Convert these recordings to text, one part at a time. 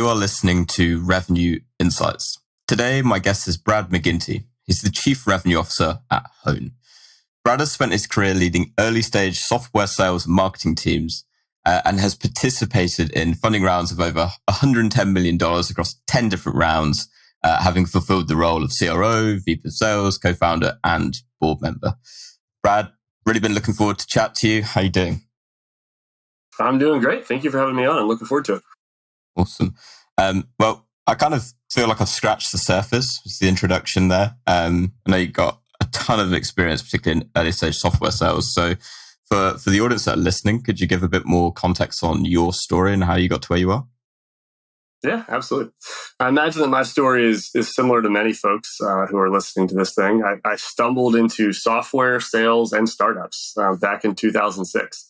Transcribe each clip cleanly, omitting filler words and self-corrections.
You are listening to Revenue Insights. Today, my guest is Brad McGinity. He's the Chief Revenue Officer at Hone. Brad has spent his career leading early-stage software sales and marketing teams and has participated in funding rounds of over $110 million across 10 different rounds, having fulfilled the role of CRO, VP of Sales, co-founder, and board member. Brad, really been looking forward to chat to you. How are you doing? I'm doing great. Thank you for having me on. I'm looking forward to it. Awesome. Well, I kind of feel like I've scratched the surface with the introduction there. I know you've got a ton of experience, particularly in early stage software sales. So for the audience that are listening, could you give a bit more context on your story and how you got to where you are? Yeah, absolutely. I imagine that my story is similar to many folks who are listening to this thing. I stumbled into software sales and startups back in 2006.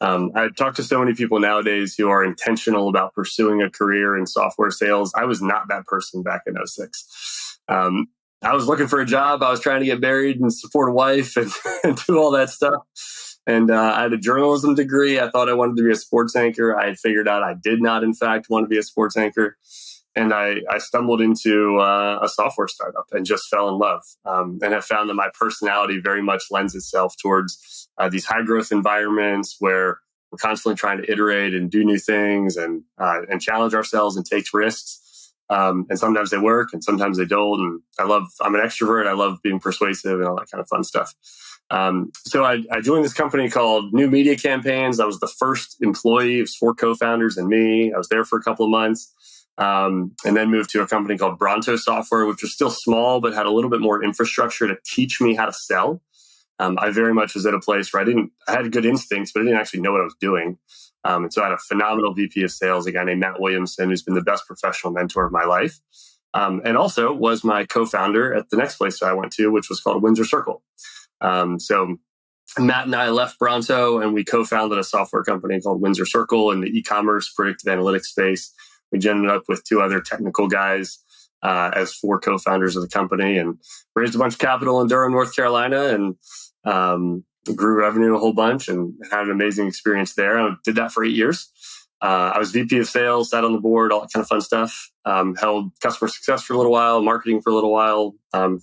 I talk to so many people nowadays who are intentional about pursuing a career in software sales. I was not that person back in 2006. I was looking for a job. I was trying to get married and support a wife and do all that stuff. And I had a journalism degree. I thought I wanted to be a sports anchor. I had figured out I did not, in fact, want to be a sports anchor. And I stumbled into a software startup and just fell in love. And I found that my personality very much lends itself towards these high growth environments where we're constantly trying to iterate and do new things and challenge ourselves and take risks. And sometimes they work and sometimes they don't. And I'm an extrovert. I love being persuasive and all that kind of fun stuff. So I joined this company called New Media Campaigns. I was the first employee. It was 4 co-founders and me. I was there for a couple of months. And then moved to a company called Bronto Software, which was still small, but had a little bit more infrastructure to teach me how to sell. I very much was at a place where I had good instincts, but I didn't actually know what I was doing. And so I had a phenomenal VP of sales, a guy named Matt Williamson, who's been the best professional mentor of my life. And also was my co-founder at the next place that I went to, which was called Windsor Circle. So Matt and I left Bronto and we co-founded a software company called Windsor Circle in the e-commerce predictive analytics space. We ended up with 2 other technical guys as 4 co-founders of the company and raised a bunch of capital in Durham, North Carolina, and grew revenue a whole bunch and had an amazing experience there. I did that for 8 years. I was VP of sales, sat on the board, all that kind of fun stuff. Held customer success for a little while, marketing for a little while,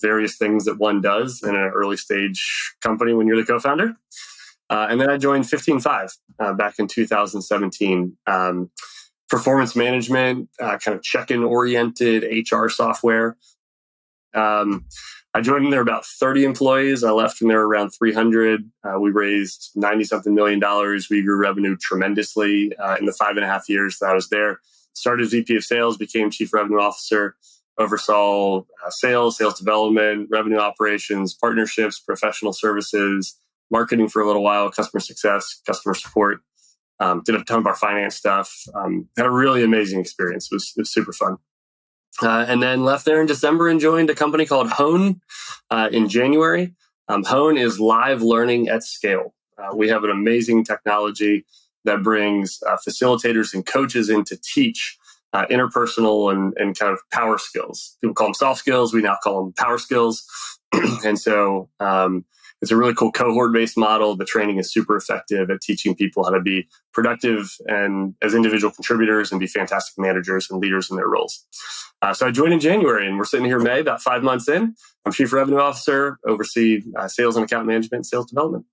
various things that one does in an early stage company when you're the co-founder. And then I joined 15Five back in 2017. Performance management, kind of check-in oriented HR software. I joined when there were about 30 employees. I left when there were around 300. We raised $90-something million. We grew revenue tremendously in the 5.5 years that I was there. Started as VP of sales, became Chief Revenue Officer, oversaw sales development, revenue operations, partnerships, professional services, marketing for a little while, customer success, customer support. Did a ton of our finance stuff. Had a really amazing experience. It was super fun. And then left there in December and joined a company called Hone in January. Hone is live learning at scale. We have an amazing technology that brings facilitators and coaches in to teach interpersonal and kind of power skills. People call them soft skills. We now call them power skills. And so it's a really cool cohort-based model. The training is super effective at teaching people how to be productive and as individual contributors and be fantastic managers and leaders in their roles. So I joined in January and we're sitting here in May, about 5 months in. I'm Chief Revenue Officer, oversee sales and account management, sales development.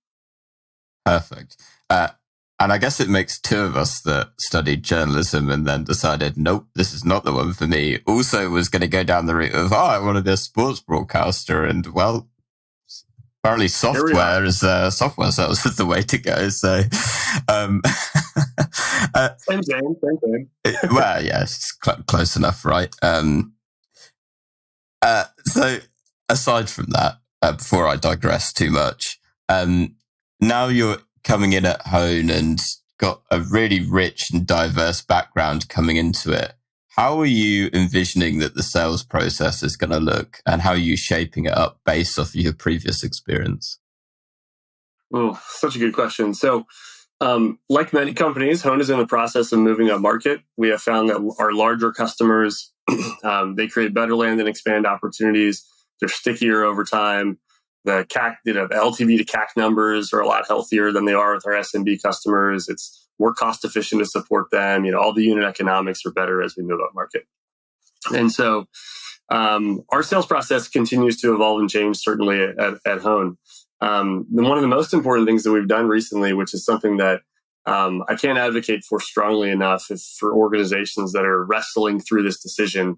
Perfect. And I guess it makes 2 of us that studied journalism and then decided, nope, this is not the one for me. Also was going to go down the route of, I want to be a sports broadcaster. And well, apparently software software sales is the way to go. So, same thing. Well, yeah, it's close enough, right? So aside from that, before I digress too much, now you're coming in at Hone and got a really rich and diverse background coming into it. How are you envisioning that the sales process is going to look, and how are you shaping it up based off of your previous experience? Oh, such a good question. So, like many companies, Hone is in the process of moving up market. We have found that our larger customers, they create better land and expand opportunities. They're stickier over time. The CAC, the LTV to CAC numbers are a lot healthier than they are with our SMB customers. It's more cost efficient to support them. All the unit economics are better as we move up market. And so our sales process continues to evolve and change, certainly at Hone. One of the most important things that we've done recently, which is something that I can't advocate for strongly enough for organizations that are wrestling through this decision,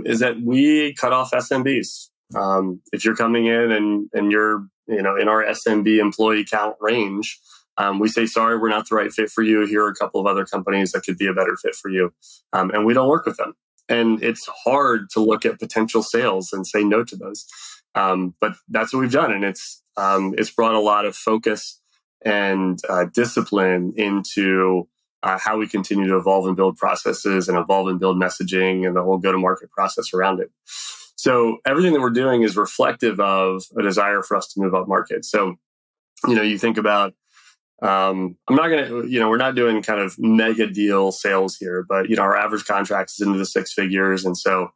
is that we cut off SMBs. If you're coming in and you're in our SMB employee count range, we say, sorry, we're not the right fit for you. Here are a couple of other companies that could be a better fit for you. And we don't work with them. And it's hard to look at potential sales and say no to those. But that's what we've done. And it's brought a lot of focus and discipline into how we continue to evolve and build processes and evolve and build messaging and the whole go-to-market process around it. So everything that we're doing is reflective of a desire for us to move up market. So, you think about, I'm not going to, we're not doing kind of mega deal sales here, but, our average contract is into the six figures. And so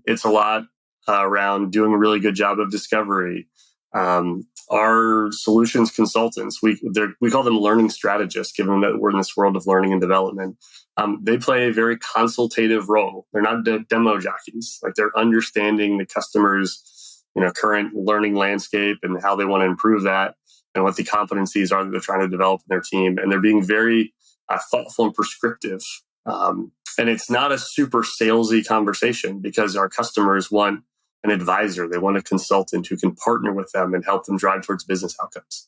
it's a lot around doing a really good job of discovery. Our solutions consultants, we call them learning strategists, given that we're in this world of learning and development. They play a very consultative role. They're not demo jockeys. Like, they're understanding the customer's, current learning landscape and how they want to improve that and what the competencies are that they're trying to develop in their team. And they're being very thoughtful and prescriptive. And it's not a super salesy conversation, because our customers want an advisor. They want a consultant who can partner with them and help them drive towards business outcomes.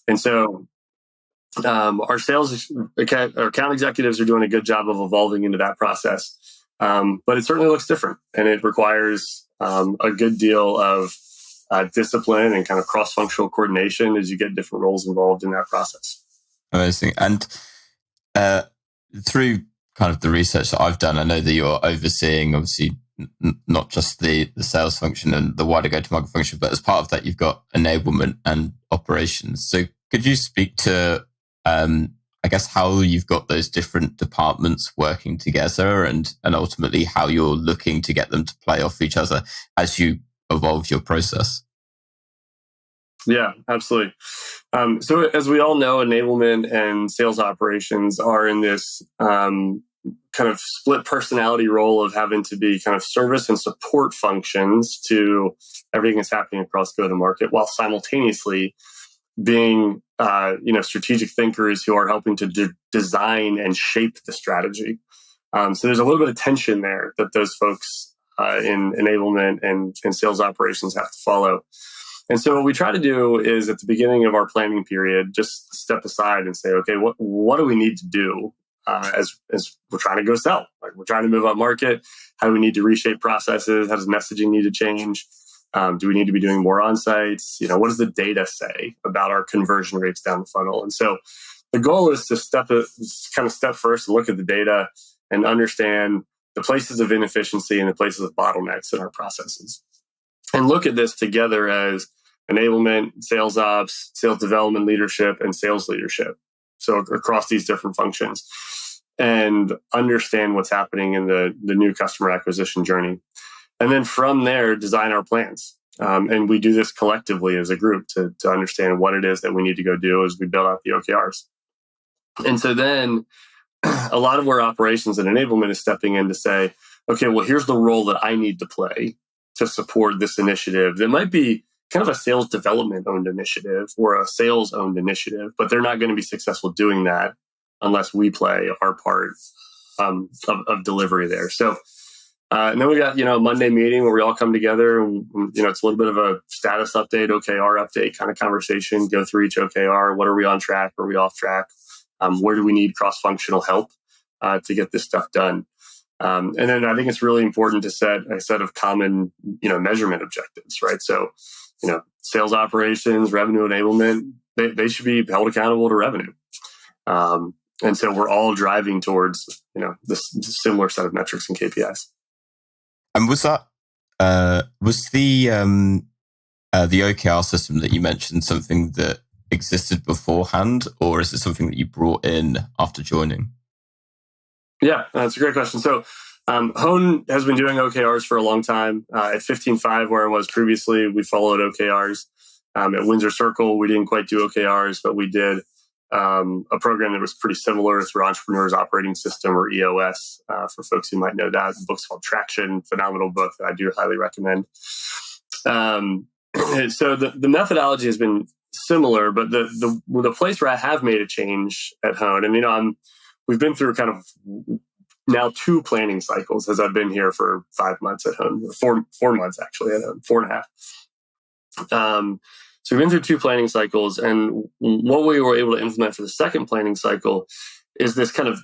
And so our sales account executives are doing a good job of evolving into that process. But it certainly looks different, and it requires a good deal of discipline and kind of cross-functional coordination as you get different roles involved in that process. Amazing. And through kind of the research that I've done, I know that you're overseeing, obviously, not just the sales function and the wider go-to-market function, but as part of that, you've got enablement and operations. So could you speak to, I guess, how you've got those different departments working together and ultimately how you're looking to get them to play off each other as you evolve your process? Yeah, absolutely. So as we all know, enablement and sales operations are in this kind of split personality role of having to be kind of service and support functions to everything that's happening across go-to-market, while simultaneously being strategic thinkers who are helping to design and shape the strategy. So there's a little bit of tension there that those folks in enablement and sales operations have to follow. And so what we try to do is, at the beginning of our planning period, just step aside and say, okay, what do we need to do as we're trying to go sell? Like, we're trying to move up market. How do we need to reshape processes? How does messaging need to change? Do we need to be doing more on-sites? What does the data say about our conversion rates down the funnel? And so the goal is to step first and look at the data and understand the places of inefficiency and the places of bottlenecks in our processes, and look at this together as enablement, sales ops, sales development leadership, and sales leadership. So across these different functions, and understand what's happening in the new customer acquisition journey. And then from there, design our plans. And we do this collectively as a group to understand what it is that we need to go do as we build out the OKRs. And so then a lot of where operations and enablement is stepping in to say, okay, well, here's the role that I need to play to support this initiative. That might be kind of a sales development owned initiative or a sales owned initiative, but they're not going to be successful doing that unless we play our part of delivery there. So, and then we got, a Monday meeting where we all come together and, it's a little bit of a status update, OKR update kind of conversation, go through each OKR. What are we on track? Are we off track? Where do we need cross-functional help to get this stuff done? And then I think it's really important to set a set of common, measurement objectives, right? So, sales operations, revenue enablement, they should be held accountable to revenue. And so we're all driving towards, this similar set of metrics and KPIs. And was that, was the OKR system that you mentioned something that existed beforehand, or is it something that you brought in after joining? Yeah, that's a great question. So Hone has been doing OKRs for a long time. At 15.5, where I was previously, we followed OKRs. At Windsor Circle, we didn't quite do OKRs, but we did a program that was pretty similar through Entrepreneur's Operating System, or EOS, for folks who might know that. The book's called Traction, phenomenal book that I do highly recommend. So the methodology has been similar, but the place where I have made a change at Hone, and we've been through kind of now 2 planning cycles as I've been here for 5 months at Hone, or 4 months actually at Hone, 4.5. So we've been through 2 planning cycles, and what we were able to implement for the second planning cycle is this kind of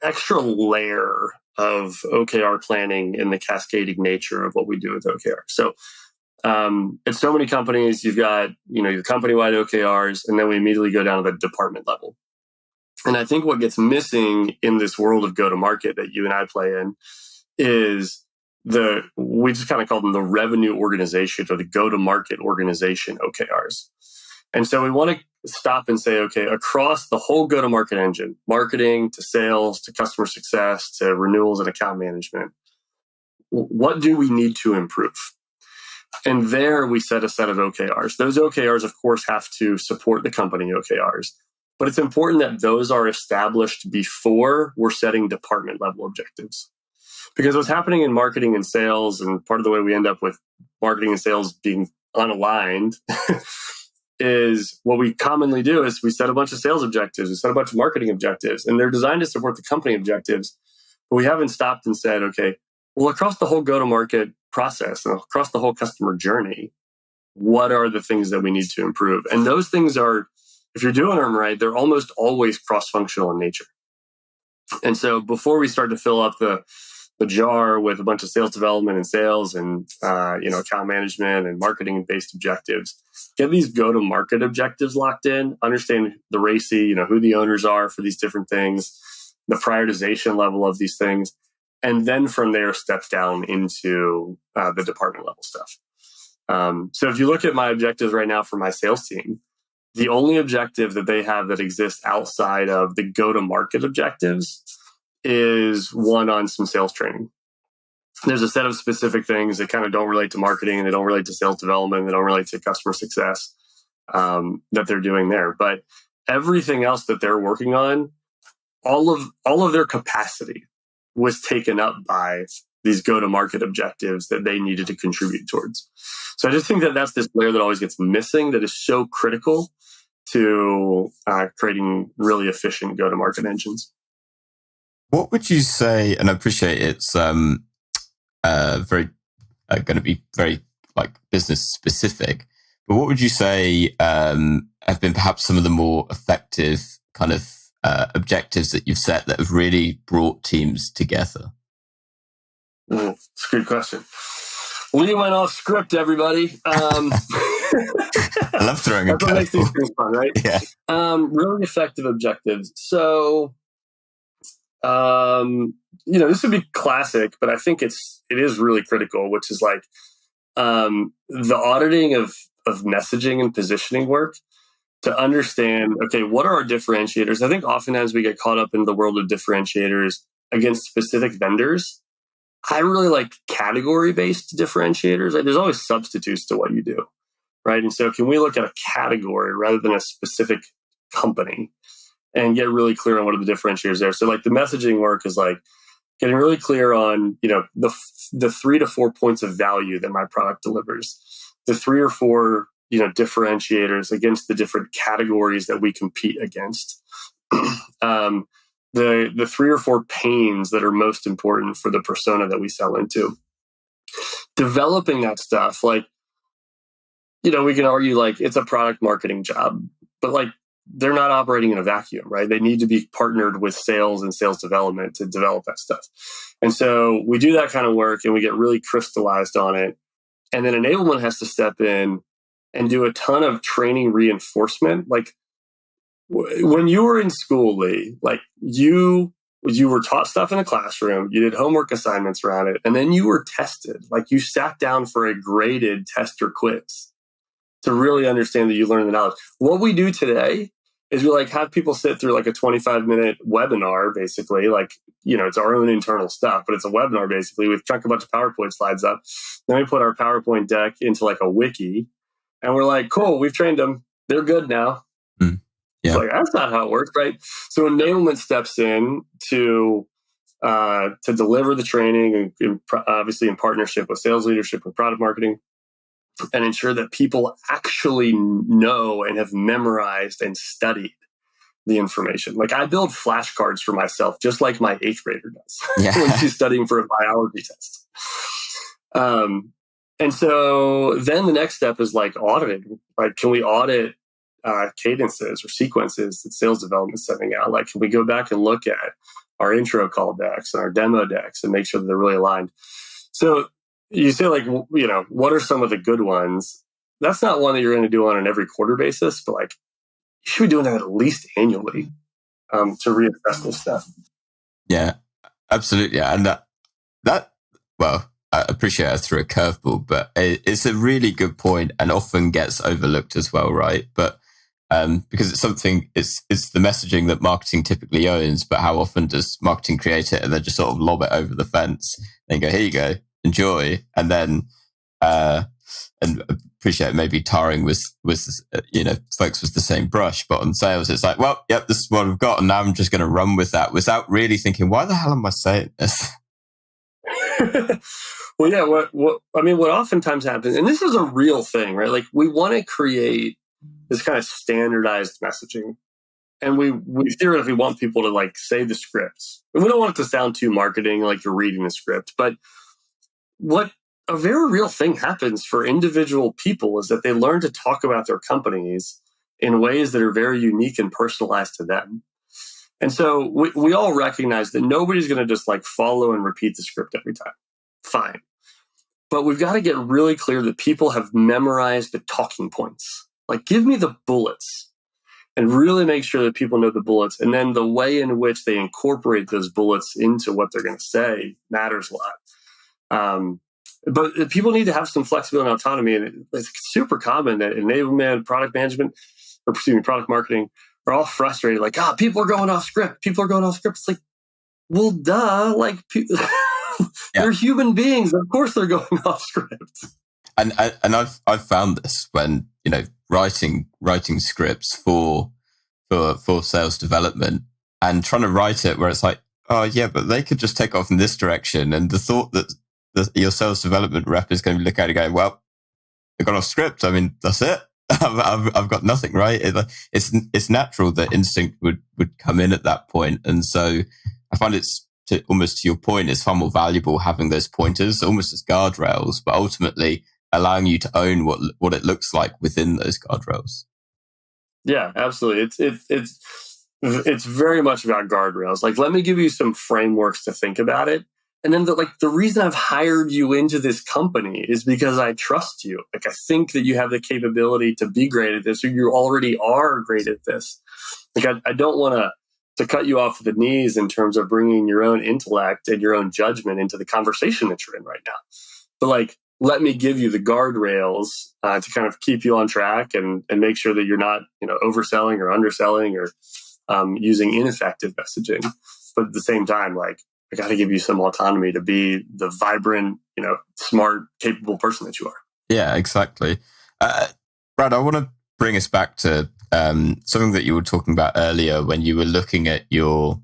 extra layer of OKR planning in the cascading nature of what we do with OKR. So at so many companies, you've got your company-wide OKRs, and then we immediately go down to the department level. And I think what gets missing in this world of go-to-market that you and I play in is we just kind of call them the revenue organization or the go-to-market organization OKRs. And so we want to stop and say, okay, across the whole go-to-market engine, marketing to sales to customer success to renewals and account management, what do we need to improve? And there we set a set of OKRs. Those OKRs, of course, have to support the company OKRs, but it's important that those are established before we're setting department level objectives. Because what's happening in marketing and sales, and part of the way we end up with marketing and sales being unaligned, is what we commonly do is we set a bunch of sales objectives, we set a bunch of marketing objectives, and they're designed to support the company objectives, but we haven't stopped and said, okay, well, across the whole go-to-market process and across the whole customer journey, what are the things that we need to improve? And those things are, if you're doing them right, they're almost always cross-functional in nature. And so before we start to fill up the jar with a bunch of sales development and sales and account management and marketing based objectives, get these go-to-market objectives locked in, understand the RACI, who the owners are for these different things, the prioritization level of these things, and then from there step down into the department level stuff. So if you look at my objectives right now for my sales team, the only objective that they have that exists outside of the go-to-market objectives is one on some sales training. There's a set of specific things that kind of don't relate to marketing, and they don't relate to sales development, they don't relate to customer success that they're doing there. But everything else that they're working on, all of their capacity was taken up by these go-to-market objectives that they needed to contribute towards. So I just think that that's this layer that always gets missing that is so critical to creating really efficient go-to-market engines. What would you say, and I appreciate it's very going to be very business specific, but what would you say have been perhaps some of the more effective kind of objectives that you've set that have really brought teams together? It's a good question. Lee went off script, everybody. I love throwing a curveball. What makes these things fun, right? Yeah. Really effective objectives. So, this would be classic, but I think it is really critical, which is the auditing of messaging and positioning work to understand, okay, what are our differentiators? I think oftentimes we get caught up in the world of differentiators against specific vendors. I really like category-based differentiators. There's always substitutes to what you do, right? And so can we look at a category rather than a specific company and get really clear on what are the differentiators there? So the messaging work is getting really clear on, the 3 to 4 points of value that my product delivers, the 3 or 4, differentiators against the different categories that we compete against. The 3 or 4 pains that are most important for the persona that we sell into. Developing that stuff, we can argue it's a product marketing job, but they're not operating in a vacuum, right? They need to be partnered with sales and sales development to develop that stuff. And so we do that kind of work and we get really crystallized on it. And then enablement has to step in and do a ton of training reinforcement. When you were in school, Lee, you were taught stuff in the classroom, you did homework assignments around it, and then you were tested. You sat down for a graded test or quiz to really understand that you learned the knowledge. What we do today is we have people sit through a 25-minute webinar, basically. It's our own internal stuff, but it's a webinar basically. We chuck a bunch of PowerPoint slides up. Then we put our PowerPoint deck into a wiki, and we're cool, we've trained them. They're good now. Yeah. It's like, that's not how it works, right? So enablement steps in to deliver the training, and obviously in partnership with sales leadership and product marketing, and ensure that people actually know and have memorized and studied the information. Like, I build flashcards for myself, just like my 8th grader does when she's studying for a biology test. And so then the next step is like auditing. Like, can we audit cadences or sequences that sales development is sending out? Like, can we go back and look at our intro call decks and our demo decks and make sure that they're really aligned? So you say, like, what are some of the good ones? That's not one that you're going to do on an every quarter basis, but like, you should be doing that at least annually to reassess this stuff. Yeah, absolutely. And well, I appreciate I threw a curveball, but it's a really good point and often gets overlooked as well, right? But because it's something, it's the messaging that marketing typically owns, but how often does marketing create it and then just sort of lob it over the fence and go, here you go, enjoy, and then and appreciate maybe tarring was folks with the same brush, but on sales it's like, well, yep, this is what I've got, and now I'm just going to run with that without really thinking, why the hell am I saying this? Well, yeah, what oftentimes happens, and this is a real thing, right? Like, we want to create this kind of standardized messaging, and we theoretically want people to like say the scripts, and we don't want it to sound too marketing, like you're reading the script. But what a very real thing happens for individual people is that they learn to talk about their companies in ways that are very unique and personalized to them. And so we all recognize that nobody's going to just like follow and repeat the script every time. Fine. But we've got to get really clear that people have memorized the talking points. Like, give me the bullets, and really make sure that people know the bullets. And then the way in which they incorporate those bullets into what they're going to say matters a lot. But people need to have some flexibility and autonomy. And it's super common that enablement, product management, product marketing are all frustrated. Like, people are going off script. People are going off script. It's like, well, duh. Like, they're human beings. Of course, they're going off script. And I've found this when writing scripts for sales development and trying to write it where it's like, oh yeah, but they could just take off in this direction, and the thought that your sales development rep is going to look at it and go, well, they've gone off script. I mean, that's it. I've got nothing, right? It's natural that instinct would come in at that point, and so I find it's almost to your point, it's far more valuable having those pointers almost as guardrails, but ultimately allowing you to own what it looks like within those guardrails. Yeah, absolutely. It's very much about guardrails. Like, let me give you some frameworks to think about it. And then the reason I've hired you into this company is because I trust you. Like, I think that you have the capability to be great at this, or you already are great at this. Like, I don't want to cut you off at the knees in terms of bringing your own intellect and your own judgment into the conversation that you're in right now. But like, let me give you the guardrails to kind of keep you on track and make sure that you're not, overselling or underselling or using ineffective messaging. But at the same time, like, I got to give you some autonomy to be the vibrant, smart, capable person that you are. Yeah, exactly. Brad, I want to bring us back to something that you were talking about earlier when you were looking at your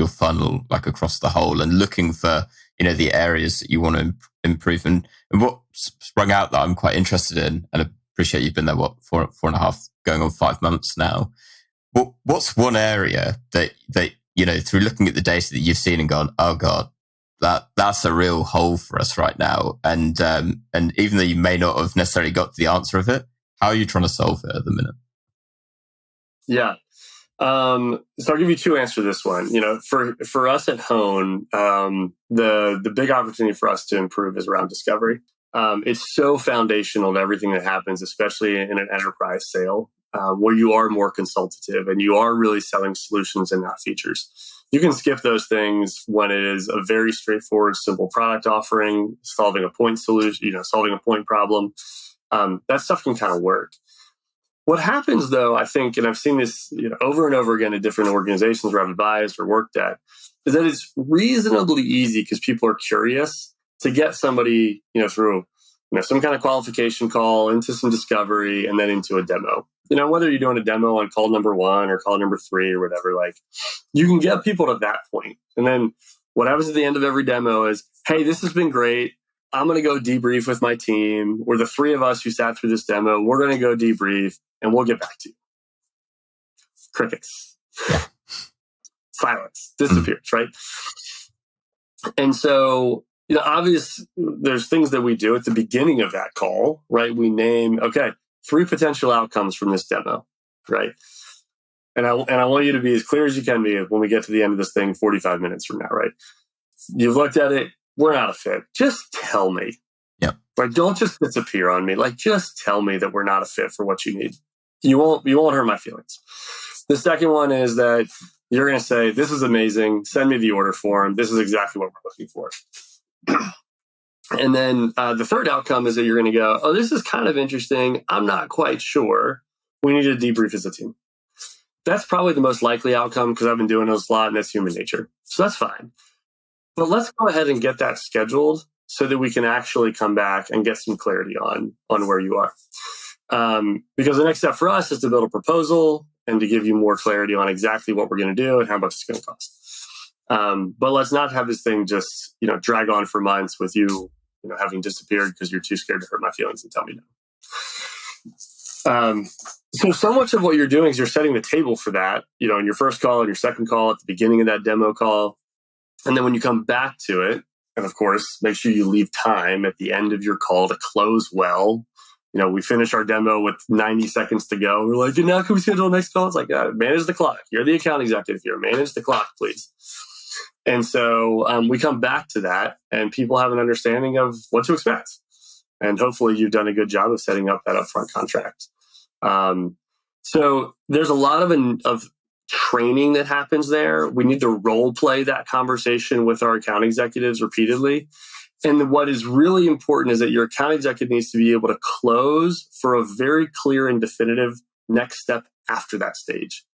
funnel, like across the whole, and looking for the areas that you want to improve. And what sprung out that I'm quite interested in, and I appreciate you've been there, four and a half, going on 5 months now. What's one area that through looking at the data that you've seen and gone, oh God, that's a real hole for us right now. And even though you may not have necessarily got to the answer of it, how are you trying to solve it at the minute? Yeah. So I'll give you two answers to this one. For us at Hone, the big opportunity for us to improve is around discovery. It's so foundational to everything that happens, especially in an enterprise sale, where you are more consultative and you are really selling solutions and not features. You can skip those things when it is a very straightforward, simple product offering, solving a point solution, solving a point problem. That stuff can kind of work. What happens, though, I think, and I've seen this over and over again in different organizations where I've advised or worked at, is that it's reasonably easy because people are curious to get somebody through some kind of qualification call into some discovery and then into a demo. whether you're doing a demo on call number 1 or call number 3 or whatever, like you can get people to that point. And then what happens at the end of every demo is, hey, this has been great. I'm going to go debrief with my team. We're the 3 of us who sat through this demo. We're going to go debrief and we'll get back to you. Crickets. Silence. Disappears, right? And so, obviously, there's things that we do at the beginning of that call, right? We name, okay, 3 potential outcomes from this demo, right? And I want you to be as clear as you can be when we get to the end of this thing 45 minutes from now, right? You've looked at it. We're not a fit. Just tell me. Yep. Like, don't just disappear on me. Like, just tell me that we're not a fit for what you need. You won't hurt my feelings. The second one is that you're going to say, this is amazing. Send me the order form. This is exactly what we're looking for. And then the third outcome is that you're going to go, oh, this is kind of interesting. I'm not quite sure. We need to debrief as a team. That's probably the most likely outcome because I've been doing those a lot and that's human nature. So that's fine. But let's go ahead and get that scheduled so that we can actually come back and get some clarity on where you are. Because the next step for us is to build a proposal and to give you more clarity on exactly what we're going to do and how much it's going to cost. But let's not have this thing just, drag on for months with you, having disappeared because you're too scared to hurt my feelings and tell me no. So much of what you're doing is you're setting the table for that, in your first call and your second call at the beginning of that demo call. And then when you come back to it, and of course, make sure you leave time at the end of your call to close well. We finish our demo with 90 seconds to go. We're like, now can we schedule the next call? It's like, manage the clock. You're the account executive here. Manage the clock, please. And so we come back to that and people have an understanding of what to expect. And hopefully you've done a good job of setting up that upfront contract. So there's a lot of training that happens there. We need to role play that conversation with our account executives repeatedly. And what is really important is that your account executive needs to be able to close for a very clear and definitive next step after that stage.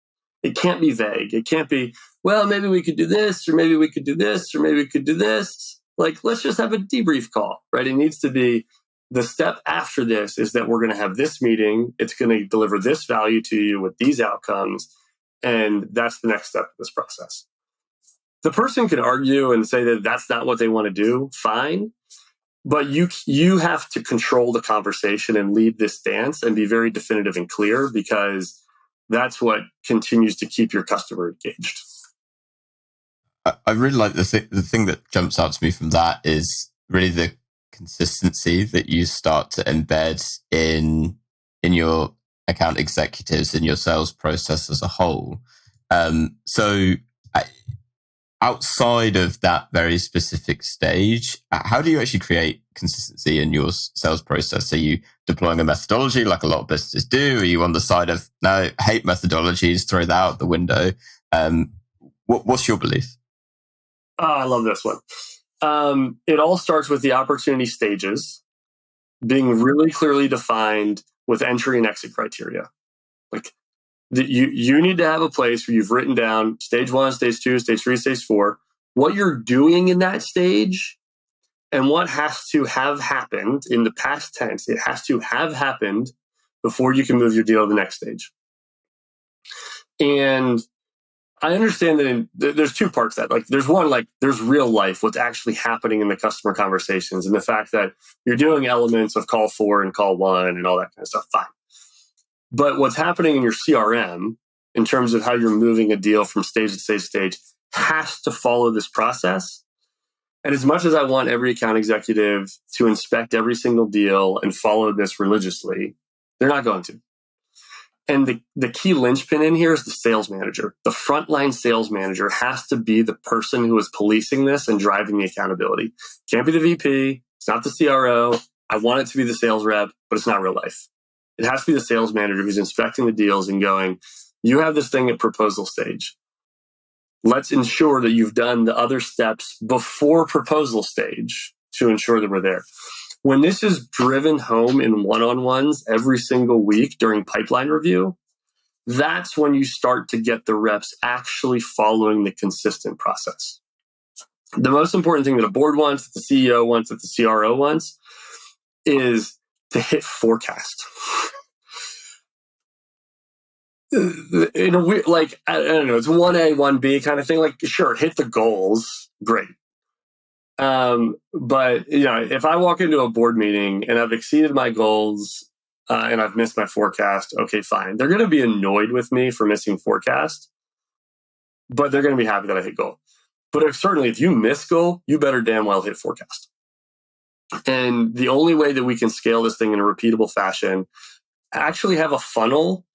It can't be vague. It can't be, well, maybe we could do this, or maybe we could do this, or maybe we could do this. Like, let's just have a debrief call, right? It needs to be the step after this is that we're going to have this meeting. It's going to deliver this value to you with these outcomes. And that's the next step of this process. The person can argue and say that that's not what they want to do. Fine. But you have to control the conversation and lead this dance and be very definitive and clear, because that's what continues to keep your customer engaged. I really like the thing that jumps out to me from that is really the consistency that you start to embed in your account executives, in your sales process as a whole. Outside of that very specific stage, how do you actually create consistency in your sales process? Are you deploying a methodology like a lot of businesses do? Are you on the side of, no, hate methodologies, throw that out the window? What's your belief? I love this one. It all starts with the opportunity stages being really clearly defined with entry and exit criteria. Like, you need to have a place where you've written down stage 1, stage 2, stage 3, stage 4, what you're doing in that stage, and what has to have happened in the past tense. It has to have happened before you can move your deal to the next stage. And I understand that there's 2 parts to that. Like, there's one, like, there's real life, what's actually happening in the customer conversations, and the fact that you're doing elements of call 4 and call 1 and all that kind of stuff. Fine. But what's happening in your CRM in terms of how you're moving a deal from stage to stage has to follow this process. And as much as I want every account executive to inspect every single deal and follow this religiously, they're not going to. And the key linchpin in here is the sales manager. The frontline sales manager has to be the person who is policing this and driving the accountability. Can't be the VP. It's not the CRO. I want it to be the sales rep, but it's not real life. It has to be the sales manager who's inspecting the deals and going, you have this thing at proposal stage. Let's ensure that you've done the other steps before proposal stage to ensure that we're there. When this is driven home in one-on-ones every single week during pipeline review, that's when you start to get the reps actually following the consistent process. The most important thing that a board wants, that the CEO wants, that the CRO wants, is to hit forecast. in a weird, like, I don't know, it's 1A, 1B kind of thing. Like, sure, hit the goals, great. But if I walk into a board meeting and I've exceeded my goals and I've missed my forecast, okay, fine. They're going to be annoyed with me for missing forecast, but they're going to be happy that I hit goal. But certainly if you miss goal, you better damn well hit forecast. And the only way that we can scale this thing in a repeatable fashion, actually have a funnel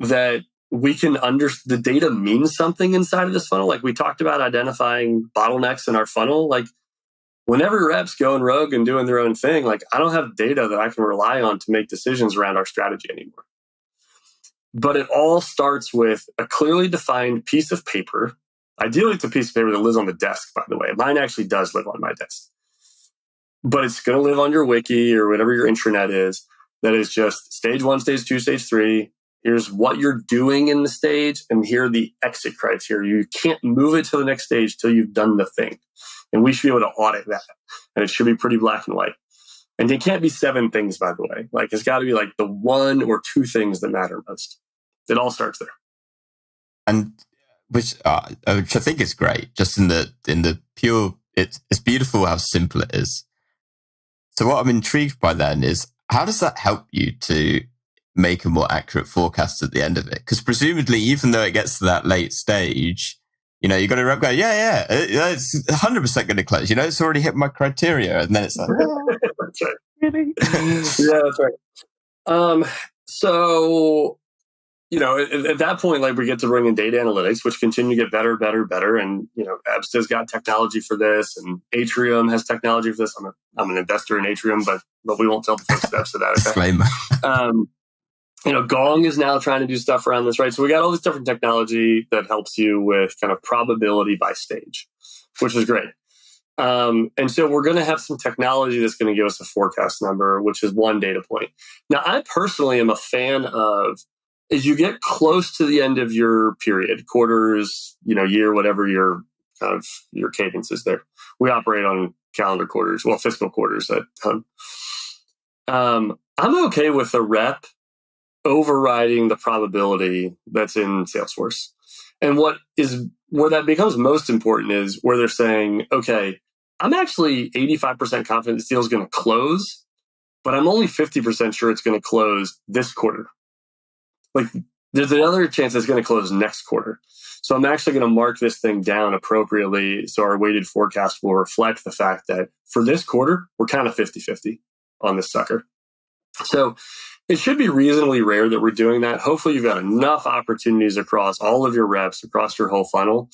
that we can the data means something inside of this funnel. Like we talked about identifying bottlenecks in our funnel. Like whenever reps going rogue and doing their own thing, like I don't have data that I can rely on to make decisions around our strategy anymore. But it all starts with a clearly defined piece of paper. Ideally, it's a piece of paper that lives on the desk, by the way. Mine actually does live on my desk. But it's going to live on your wiki or whatever your intranet is. That is just stage 1, stage 2, stage 3. Here's what you're doing in the stage, and here are the exit criteria. You can't move it to the next stage till you've done the thing. And we should be able to audit that. And it should be pretty black and white. And it can't be 7 things, by the way. Like it's got to be like the 1 or 2 things that matter most. It all starts there. And which I think is great. Just in the pure, it's beautiful how simple it is. So what I'm intrigued by then is, how does that help you to make a more accurate forecast at the end of it? Because presumably, even though it gets to that late stage, you got a rep go, it's 100% going to close. It's already hit my criteria. And then it's like, that's right. Really? Yeah, that's right. So, at that point, like we get to bring in data analytics, which continue to get better. And, Ebsta's got technology for this, and Atrium has technology for this. I'm an investor in Atrium, but we won't tell the folks at Ebsta that. Disclaimer. Gong is now trying to do stuff around this, right? So we got all this different technology that helps you with kind of probability by stage, which is great. And so we're going to have some technology that's going to give us a forecast number, which is one data point. Now, I personally am a fan of, as you get close to the end of your period, quarters, year, whatever your kind of your cadence is there. We operate on calendar quarters, fiscal quarters at home. I'm okay with a rep overriding the probability that's in Salesforce. And where that becomes most important is where they're saying, okay, I'm actually 85% confident this deal is going to close, but I'm only 50% sure it's going to close this quarter. Like there's another chance it's going to close next quarter. So I'm actually going to mark this thing down appropriately so our weighted forecast will reflect the fact that for this quarter, we're kind of 50-50 on this sucker. So it should be reasonably rare that we're doing that. Hopefully you've got enough opportunities across all of your reps, across your whole funnel,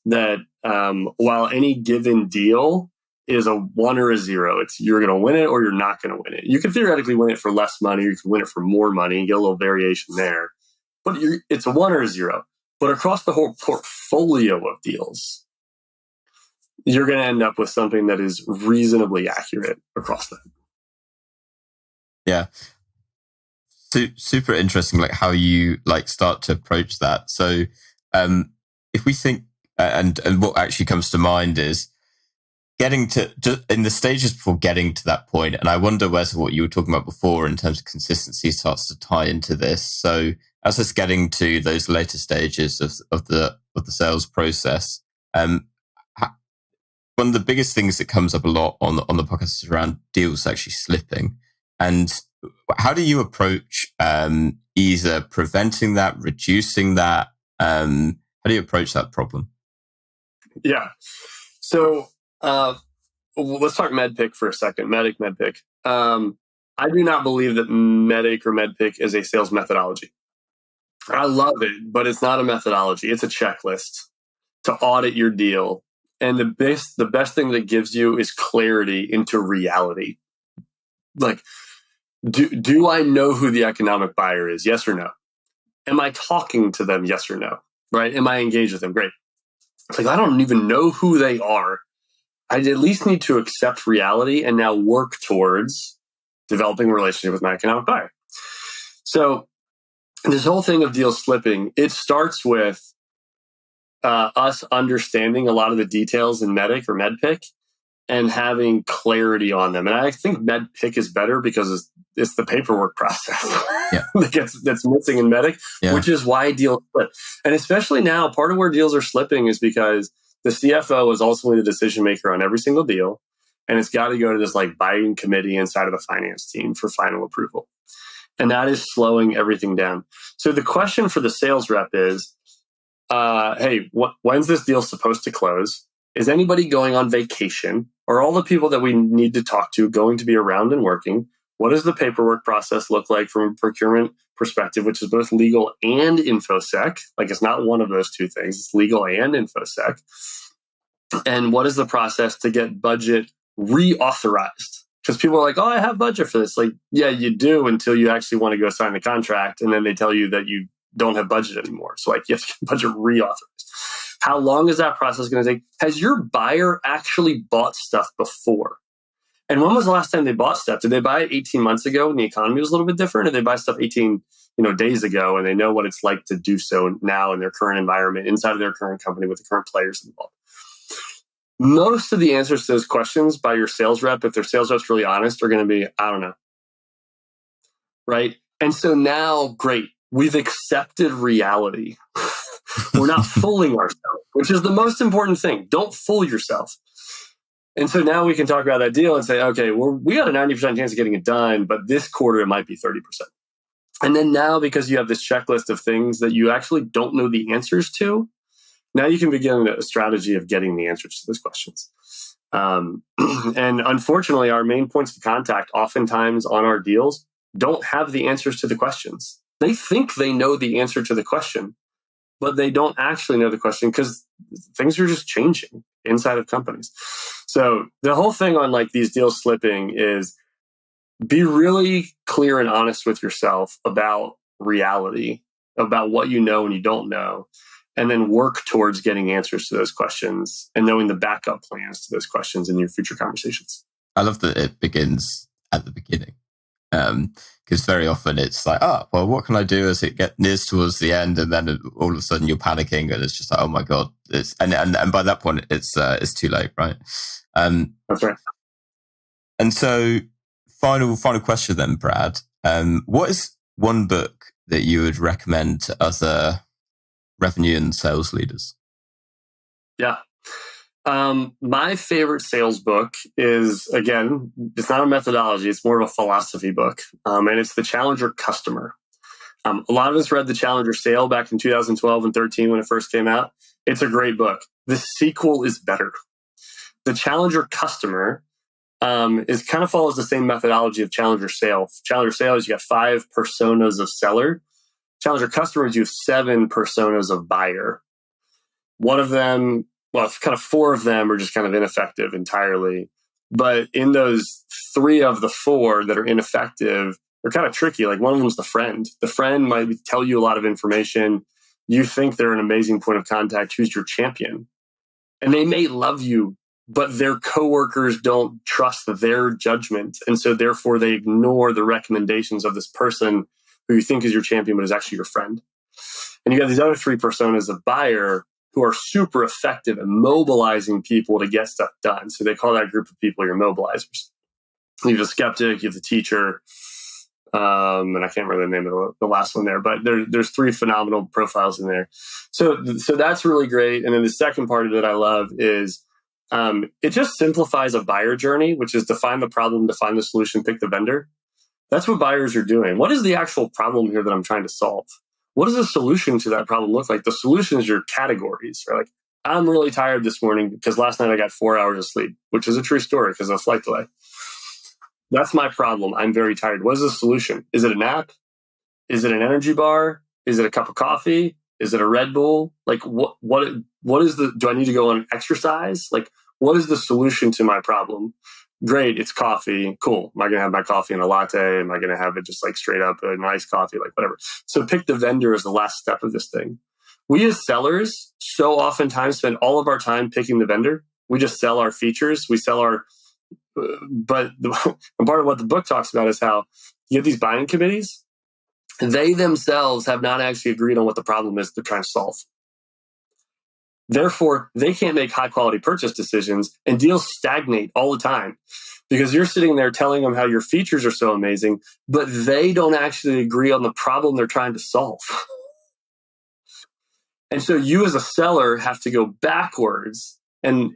that while any given deal is a 1 or a 0, it's you're going to win it or you're not going to win it. You can theoretically win it for less money, or you can win it for more money and get a little variation there. But it's a 1 or a 0. But across the whole portfolio of deals, you're going to end up with something that is reasonably accurate across them. Yeah. Super interesting, like how you start to approach that. So if we think, and what actually comes to mind is getting to just in the stages before getting to that point. And I wonder whether what you were talking about before in terms of consistency starts to tie into this. So as it's getting to those later stages of the sales process, one of the biggest things that comes up a lot on the podcast is around deals actually slipping. And how do you approach either preventing that, reducing that? How do you approach that problem? Yeah. So let's talk MEDDPICC for a second. MEDDPICC. I do not believe that MEDDPICC or MEDDPICC is a sales methodology. I love it, but it's not a methodology. It's a checklist to audit your deal. And the best thing that gives you is clarity into reality. Like, do I know who the economic buyer is? Yes or no? Am I talking to them? Yes or no? Right? Am I engaged with them? Great. It's like, I don't even know who they are. I at least need to accept reality and now work towards developing a relationship with my economic buyer. So this whole thing of deals slipping, it starts with us understanding a lot of the details in MEDDPICC or MEDDPICC and having clarity on them. And I think MEDDPICC is better because it's the paperwork process that's missing in MEDDPICC, which is why deals slip. And especially now, part of where deals are slipping is because the CFO is ultimately the decision maker on every single deal. And it's got to go to this like buying committee inside of the finance team for final approval. And that is slowing everything down. So the question for the sales rep is, hey, when's this deal supposed to close? Is anybody going on vacation? Are all the people that we need to talk to going to be around and working? What does the paperwork process look like from a procurement perspective, which is both legal and InfoSec? Like it's not one of those two things. It's legal and InfoSec. And what is the process to get budget reauthorized? Because people are like, oh, I have budget for this. Like, yeah, you do until you actually want to go sign the contract. And then they tell you that you don't have budget anymore. So like, you have to get budget reauthorized. How long is that process going to take? Has your buyer actually bought stuff before? And when was the last time they bought stuff? Did they buy it 18 months ago when the economy was a little bit different? Or did they buy stuff 18 days ago and they know what it's like to do so now in their current environment, inside of their current company with the current players involved? Most of the answers to those questions by your sales rep, if their sales rep's really honest, are going to be, I don't know. Right? And so now, great, we've accepted reality. We're not fooling ourselves, which is the most important thing. Don't fool yourself. And so now we can talk about that deal and say, okay, well, we got a 90% chance of getting it done, but this quarter it might be 30%. And then now, because you have this checklist of things that you actually don't know the answers to, now you can begin a strategy of getting the answers to those questions. And unfortunately, our main points of contact oftentimes on our deals don't have the answers to the questions. They think they know the answer to the question, but they don't actually know the question because things are just changing inside of companies. So the whole thing on like these deals slipping is be really clear and honest with yourself about reality, about what you know and you don't know, and then work towards getting answers to those questions and knowing the backup plans to those questions in your future conversations. I love that it begins at the beginning. Because very often it's like, well, what can I do as it nears towards the end, and then all of a sudden you're panicking, and it's just like, oh my god, and by that point it's too late, right? That's right. And so, final question then, Brad. What is one book that you would recommend to other revenue and sales leaders? Yeah. My favorite sales book is, again, it's not a methodology, it's more of a philosophy book. And it's The Challenger Customer. A lot of us read The Challenger Sale back in 2012 and 13 when it first came out. It's a great book. The sequel is better. The Challenger Customer is kind of follows the same methodology of Challenger Sale. Challenger Sale is you got 5 personas of seller. Challenger Customer is you have 7 personas of buyer. One of them, well, it's kind of 4 of them are just kind of ineffective entirely. But in those 3 of the 4 that are ineffective, they're kind of tricky. Like one of them is the friend. The friend might tell you a lot of information. You think they're an amazing point of contact who's your champion. And they may love you, but their coworkers don't trust their judgment. And so therefore they ignore the recommendations of this person who you think is your champion, but is actually your friend. And you got these other 3 personas of buyer who are super effective at mobilizing people to get stuff done. So they call that group of people your mobilizers. You have the skeptic, you have the teacher, and I can't remember the name of the last one there, but there's 3 phenomenal profiles in there. So that's really great. And then the second part of it I love is it just simplifies a buyer journey, which is define the problem, define the solution, pick the vendor. That's what buyers are doing. What is the actual problem here that I'm trying to solve? What does the solution to that problem look like? The solution is your categories. Right? Like, I'm really tired this morning because last night I got 4 hours of sleep, which is a true story because of a flight delay. That's my problem. I'm very tired. What is the solution? Is it a nap? Is it an energy bar? Is it a cup of coffee? Is it a Red Bull? Like what is do I need to go on exercise? Like what is the solution to my problem? Great, it's coffee. Cool. Am I going to have my coffee in a latte? Am I going to have it just like straight up an iced coffee? Like whatever. So pick the vendor as the last step of this thing. We as sellers so oftentimes spend all of our time picking the vendor. We just sell our features. We sell our, but part of what the book talks about is how you have these buying committees. They themselves have not actually agreed on what the problem is they're trying to solve. Therefore, they can't make high quality purchase decisions, and deals stagnate all the time because you're sitting there telling them how your features are so amazing, but they don't actually agree on the problem they're trying to solve. And so you as a seller have to go backwards and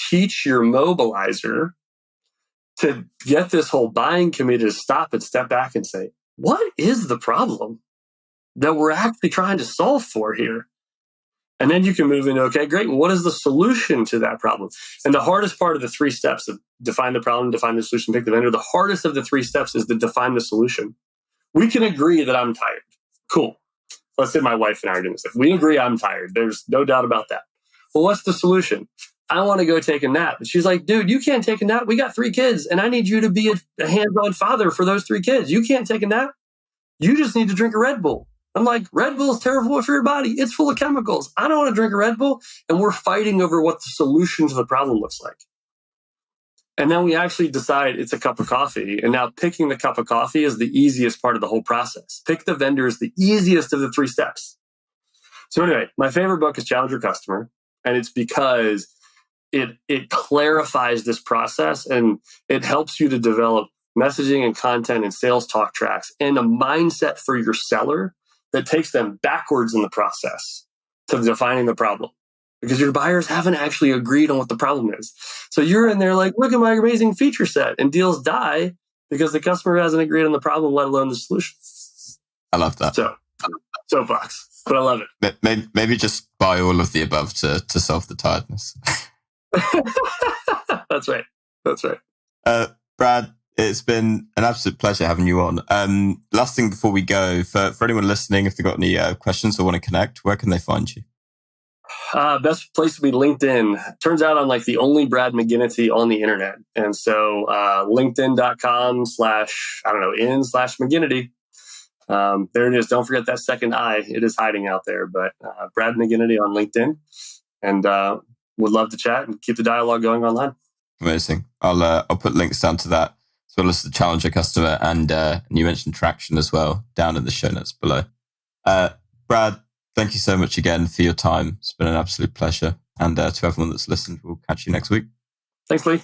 teach your mobilizer to get this whole buying committee to stop and step back and say, what is the problem that we're actually trying to solve for here? And then you can move into, okay, great. What is the solution to that problem? And the hardest part of the 3 steps of define the problem, define the solution, pick the vendor, the hardest of the 3 steps is to define the solution. We can agree that I'm tired. Cool. Let's say my wife and I are doing this. If we agree I'm tired, there's no doubt about that. Well, what's the solution? I want to go take a nap. And she's like, dude, you can't take a nap. We got 3 kids, and I need you to be a hands-on father for those 3 kids. You can't take a nap. You just need to drink a Red Bull. I'm like, Red Bull is terrible for your body. It's full of chemicals. I don't want to drink a Red Bull. And we're fighting over what the solution to the problem looks like. And then we actually decide it's a cup of coffee. And now picking the cup of coffee is the easiest part of the whole process. Pick the vendor is the easiest of the 3 steps. So anyway, my favorite book is Challenge Your Customer. And it's because it clarifies this process, and it helps you to develop messaging and content and sales talk tracks and a mindset for your seller that takes them backwards in the process to defining the problem, because your buyers haven't actually agreed on what the problem is. So you're in there like, look at my amazing feature set, and deals die because the customer hasn't agreed on the problem, let alone the solution. I love that. So, soapbox, but I love it. Maybe just buy all of the above to solve the tiredness. That's right. Brad, it's been an absolute pleasure having you on. Last thing before we go, for anyone listening, if they've got any questions or want to connect, where can they find you? Best place to be LinkedIn. Turns out I'm like the only Brad McGinity on the internet. And so linkedin.com/McGinity. There it is. Don't forget that second I. It is hiding out there. But Brad McGinity on LinkedIn. And would love to chat and keep the dialogue going online. Amazing. I'll put links down to that, as well as the Challenger Customer, and you mentioned Traction as well, down in the show notes below. Brad, thank you so much again for your time. It's been an absolute pleasure. And to everyone that's listened, we'll catch you next week. Thanks, Lee.